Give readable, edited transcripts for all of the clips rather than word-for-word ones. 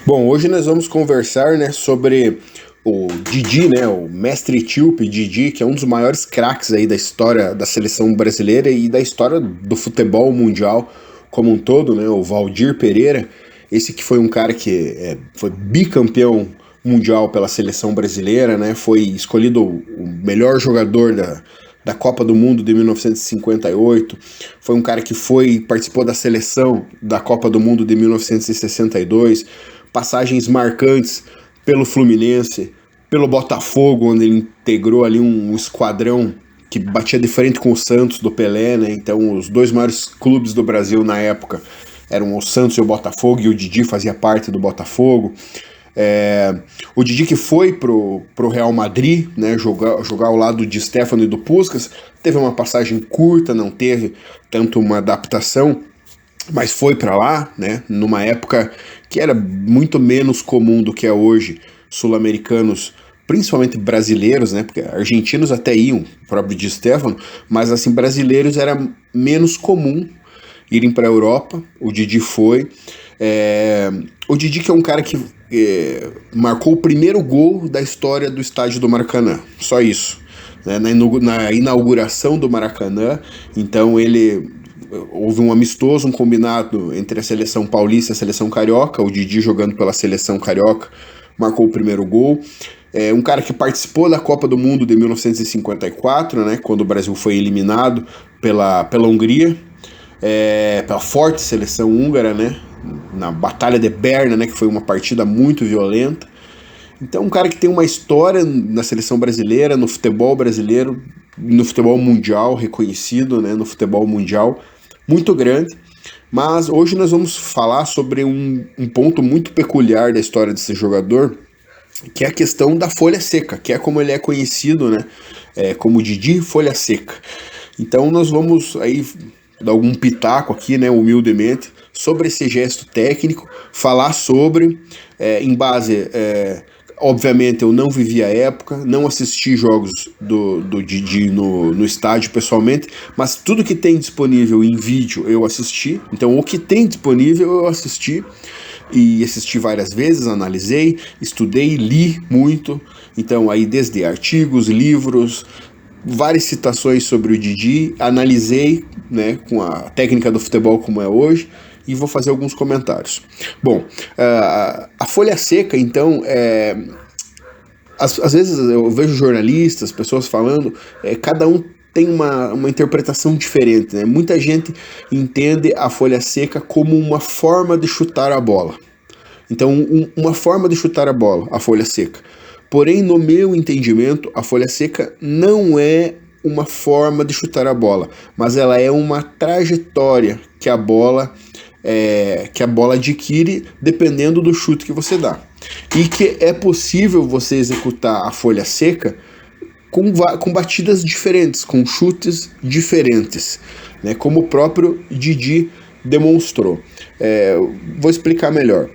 Bom, hoje nós vamos conversar, né, sobre o Didi, né, o mestre etíope Didi, que é um dos maiores craques aí da história da seleção brasileira e da história do futebol mundial como um todo, né, o Valdir Pereira, esse que foi um cara que foi bicampeão mundial pela seleção brasileira, né, foi escolhido o melhor jogador da Copa do Mundo de 1958, foi um cara que participou da seleção da Copa do Mundo de 1962, passagens marcantes pelo Fluminense, pelo Botafogo, onde ele integrou ali um esquadrão que batia de frente com o Santos do Pelé, né? Então os dois maiores clubes do Brasil na época eram o Santos e o Botafogo, e o Didi fazia parte do Botafogo. O Didi que foi pro Real Madrid, né, jogar ao lado de Stéfano e do Puskás, teve uma passagem curta, não teve tanto uma adaptação, mas foi para lá, né, numa época que era muito menos comum do que é hoje, sul-americanos, principalmente brasileiros, né, porque argentinos até iam, o próprio Di Stéfano, mas assim, brasileiros era menos comum irem para a Europa. O Didi foi. O Didi que é um cara que marcou o primeiro gol da história do estádio do Maracanã, só isso, né, na inauguração do Maracanã. Então houve um amistoso, um combinado entre a seleção paulista e a seleção carioca, o Didi jogando pela seleção carioca marcou o primeiro gol. Um cara que participou da Copa do Mundo de 1954, né, quando o Brasil foi eliminado pela Hungria, pela forte seleção húngara, né, na Batalha de Berna, né, que foi uma partida muito violenta. Então um cara que tem uma história na seleção brasileira, no futebol brasileiro, no futebol mundial, reconhecido, né, no futebol mundial, muito grande. Mas hoje nós vamos falar sobre um ponto muito peculiar da história desse jogador, que é a questão da folha seca, que é como ele é conhecido, né, como Didi Folha Seca. Então nós vamos aí dar algum pitaco aqui, né, humildemente, sobre esse gesto técnico, falar sobre, em base, obviamente eu não vivi a época, não assisti jogos do Didi no estádio pessoalmente, mas tudo que tem disponível em vídeo eu assisti. Então o que tem disponível eu assisti, e assisti várias vezes, analisei, estudei, li muito. Então aí desde artigos, livros, várias citações sobre o Didi, analisei, né, com a técnica do futebol como é hoje, e vou fazer alguns comentários. Bom, a folha seca, então, às vezes eu vejo jornalistas, pessoas falando, cada um tem uma interpretação diferente, né? Muita gente entende a folha seca como uma forma de chutar a bola. Então, uma forma de chutar a bola, a folha seca. Porém, no meu entendimento, a folha seca não é uma forma de chutar a bola, mas ela é uma trajetória que a bola adquire dependendo do chute que você dá. E que é possível você executar a folha seca com batidas diferentes, com chutes diferentes, né, como o próprio Didi demonstrou. Vou explicar melhor.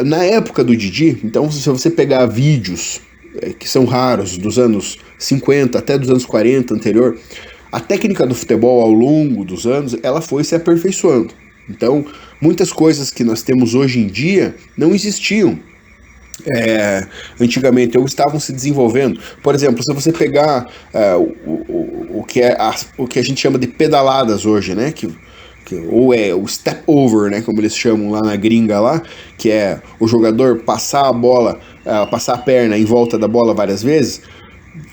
Na época do Didi, então, se você pegar vídeos que são raros, dos anos 50 até dos anos 40 anterior, a técnica do futebol ao longo dos anos, ela foi se aperfeiçoando. Então, muitas coisas que nós temos hoje em dia não existiam antigamente, ou estavam se desenvolvendo. Por exemplo, se você pegar o que a gente chama de pedaladas hoje, né, ou é o step over, né, como eles chamam lá na gringa lá, que é o jogador passar a bola, passar a perna em volta da bola várias vezes,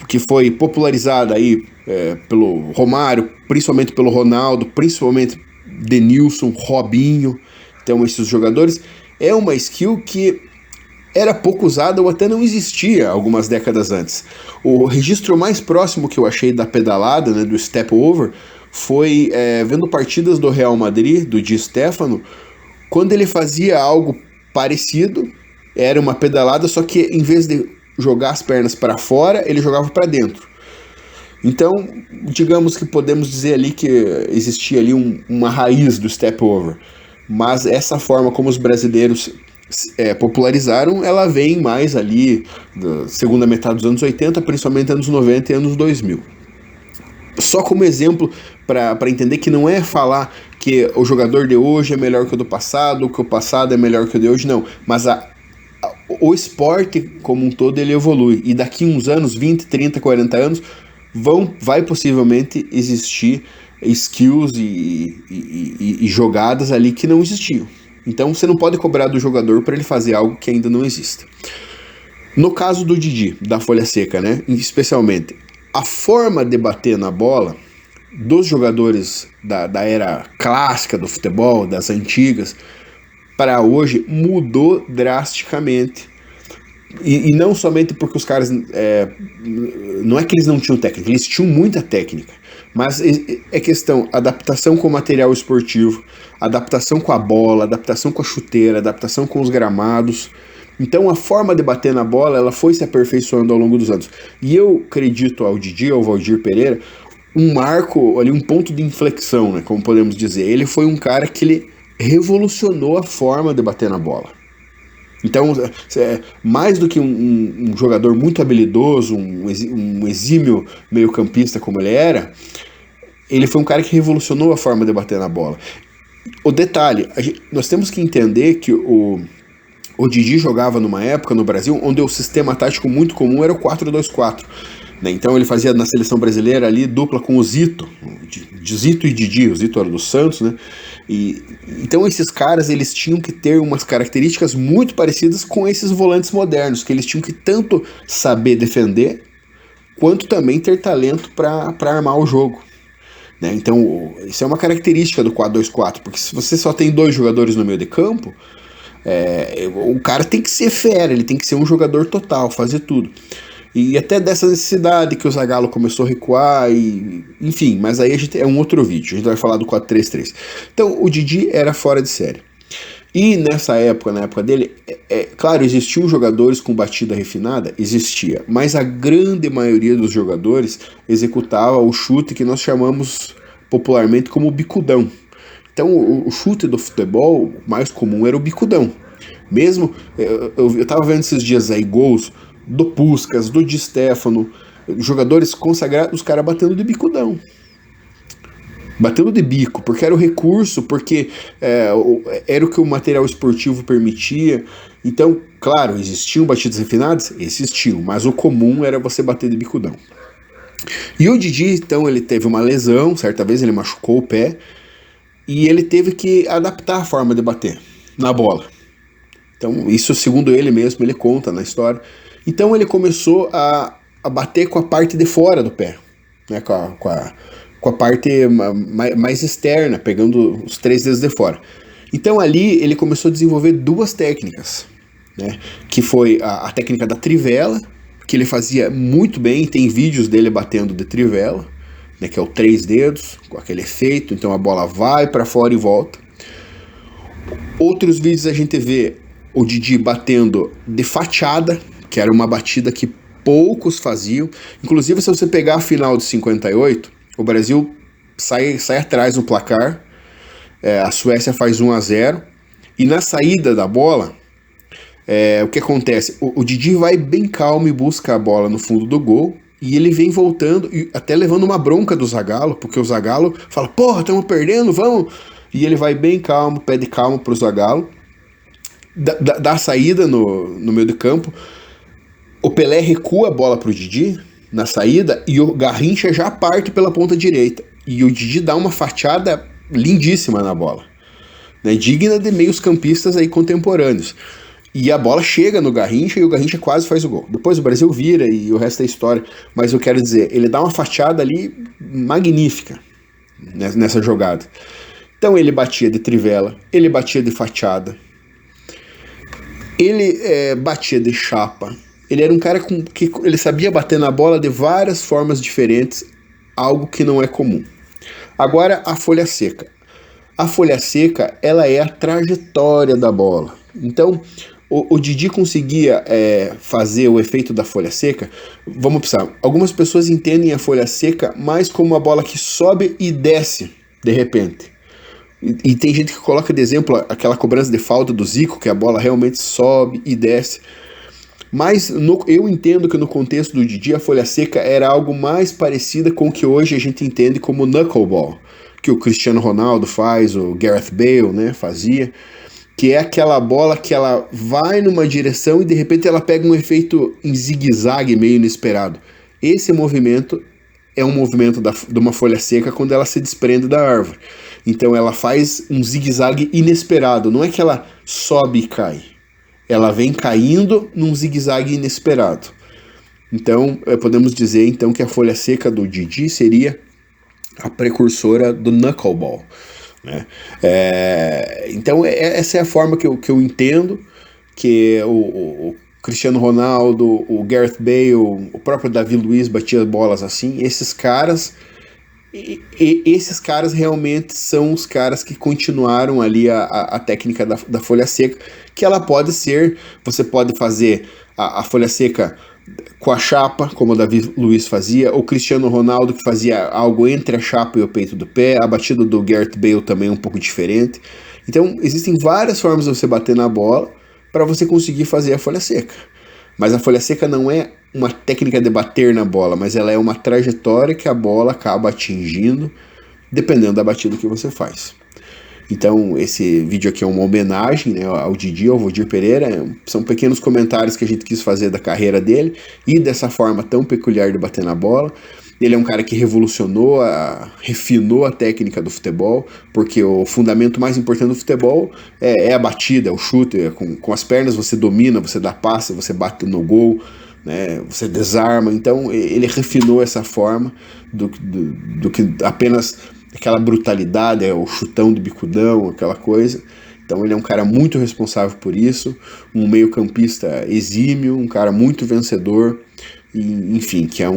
que foi popularizada aí pelo Romário, principalmente pelo Ronaldo, principalmente Denilson, Robinho. Então esses jogadores, é uma skill que era pouco usada ou até não existia algumas décadas antes. O registro mais próximo que eu achei da pedalada, né, do step over, foi vendo partidas do Real Madrid, do Di Stéfano, quando ele fazia algo parecido, era uma pedalada, só que em vez de jogar as pernas para fora, ele jogava para dentro. Então, digamos que podemos dizer ali que existia ali uma raiz do step over, mas essa forma como os brasileiros popularizaram, ela vem mais ali da segunda metade dos anos 80, principalmente anos 90 e anos 2000. Só como exemplo, para entender que não é falar que o jogador de hoje é melhor que o do passado, que o passado é melhor que o de hoje, não. Mas o esporte como um todo ele evolui. E daqui uns anos, 20, 30, 40 anos, vai possivelmente existir skills e jogadas ali que não existiam. Então você não pode cobrar do jogador para ele fazer algo que ainda não existe. No caso do Didi, da folha seca, né, especialmente, a forma de bater na bola dos jogadores da era clássica do futebol, das antigas, para hoje mudou drasticamente. E não somente porque os caras... não é que eles não tinham técnica, eles tinham muita técnica. Mas é questão, adaptação com o material esportivo, adaptação com a bola, adaptação com a chuteira, adaptação com os gramados. Então a forma de bater na bola ela foi se aperfeiçoando ao longo dos anos. E eu acredito ao Didi, ao Valdir Pereira, um marco, ali, um ponto de inflexão, né, como podemos dizer. Ele foi um cara que ele revolucionou a forma de bater na bola. Então, mais do que um jogador muito habilidoso, um exímio meio-campista como ele foi um cara que revolucionou a forma de bater na bola. O detalhe, nós temos que entender que o Didi jogava numa época no Brasil onde o sistema tático muito comum era o 4-2-4. Né? Então ele fazia na seleção brasileira ali dupla com o Zito, Zito e Didi, o Zito era do Santos, né? Então esses caras eles tinham que ter umas características muito parecidas com esses volantes modernos, que eles tinham que tanto saber defender, quanto também ter talento para armar o jogo. Né? Então isso é uma característica do 4-2-4, porque se você só tem 2 jogadores no meio de campo, o cara tem que ser fera, ele tem que ser um jogador total, fazer tudo. E até dessa necessidade que o Zagallo começou a recuar, enfim, mas aí é um outro vídeo, a gente vai falar do 4-3-3. Então o Didi era fora de série. E nessa época, na época dele, claro, existiam jogadores com batida refinada, existia, mas a grande maioria dos jogadores executava o chute que nós chamamos popularmente como bicudão. Então o chute do futebol mais comum era o bicudão. Mesmo, eu tava vendo esses dias aí gols do Puskás, do Di Stéfano, jogadores consagrados, os caras batendo de bicudão. Batendo de bico, porque era o recurso, porque era o que o material esportivo permitia. Então, claro, existiam batidas refinadas? Existiam, mas o comum era você bater de bicudão. E o Didi, então, ele teve uma lesão, certa vez ele machucou o pé, e ele teve que adaptar a forma de bater na bola. Então, isso segundo ele mesmo, ele conta na história. Então ele começou a bater com a parte de fora do pé, né, com a parte mais externa, pegando os 3 dedos de fora. Então ali ele começou a desenvolver 2 técnicas, né, que foi a técnica da trivela, que ele fazia muito bem, tem vídeos dele batendo de trivela, né, que é o 3 dedos, com aquele efeito, então a bola vai para fora e volta. Outros vídeos a gente vê o Didi batendo de fatiada, que era uma batida que poucos faziam. Inclusive, se você pegar a final de 58, o Brasil sai atrás no placar, a Suécia faz 1-0, e na saída da bola, o que acontece? O Didi vai bem calmo e busca a bola no fundo do gol, e ele vem voltando, e até levando uma bronca do Zagallo, porque o Zagallo fala, porra, estamos perdendo, vamos! E ele vai bem calmo, pede calma pro Zagallo, dá a saída no meio do campo. O Pelé recua a bola pro Didi na saída e o Garrincha já parte pela ponta direita. E o Didi dá uma fatiada lindíssima na bola, né, digna de meios campistas aí contemporâneos. E a bola chega no Garrincha e o Garrincha quase faz o gol. Depois o Brasil vira e o resto é história. Mas eu quero dizer, ele dá uma fatiada ali magnífica nessa jogada. Então ele batia de trivela, ele batia de fatiada, ele batia de chapa. Ele era um cara que ele sabia bater na bola de várias formas diferentes, algo que não é comum. Agora, a folha seca. A folha seca, ela é a trajetória da bola. Então, o Didi conseguia fazer o efeito da folha seca. Vamos pensar, algumas pessoas entendem a folha seca mais como uma bola que sobe e desce de repente. E tem gente que coloca de exemplo aquela cobrança de falta do Zico, que a bola realmente sobe e desce. Mas eu entendo que no contexto do Didi, a folha seca era algo mais parecida com o que hoje a gente entende como knuckleball, que o Cristiano Ronaldo faz, o Gareth Bale, né, fazia, que é aquela bola que ela vai numa direção e de repente ela pega um efeito em zigue-zague meio inesperado. Esse movimento é um movimento de uma folha seca quando ela se desprende da árvore. Então ela faz um zigue-zague inesperado, não é que ela sobe e cai. Ela vem caindo num zigue-zague inesperado. Então, podemos dizer então que a folha seca do Didi seria a precursora do knuckleball, né? Então, essa é a forma que eu entendo que o Cristiano Ronaldo, o Gareth Bale, o próprio Davi Luiz batia bolas assim. Esses caras realmente são os caras que continuaram ali a técnica da folha seca, que ela pode ser, você pode fazer a folha seca com a chapa, como o Davi Luiz fazia, o Cristiano Ronaldo que fazia algo entre a chapa e o peito do pé, a batida do Gareth Bale também é um pouco diferente. Então existem várias formas de você bater na bola para você conseguir fazer a folha seca. Mas a folha seca não é uma técnica de bater na bola, mas ela é uma trajetória que a bola acaba atingindo, dependendo da batida que você faz. Então, esse vídeo aqui é uma homenagem, né, ao Didi, ao Valdir Pereira. São pequenos comentários que a gente quis fazer da carreira dele e dessa forma tão peculiar de bater na bola. Ele é um cara que revolucionou, refinou a técnica do futebol, porque o fundamento mais importante do futebol é a batida, é o chute. Com as pernas você domina, você dá passe, você bate no gol, né, você desarma. Então ele refinou essa forma do que apenas aquela brutalidade, o chutão de bicudão, aquela coisa. Então ele é um cara muito responsável por isso, um meio-campista exímio, um cara muito vencedor, e, enfim, que é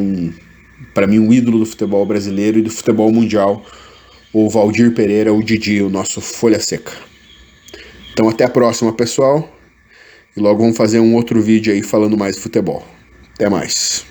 para mim, um ídolo do futebol brasileiro e do futebol mundial, o Valdir Pereira, o Didi, o nosso folha seca. Então até a próxima, pessoal, e logo vamos fazer um outro vídeo aí falando mais de futebol. Até mais.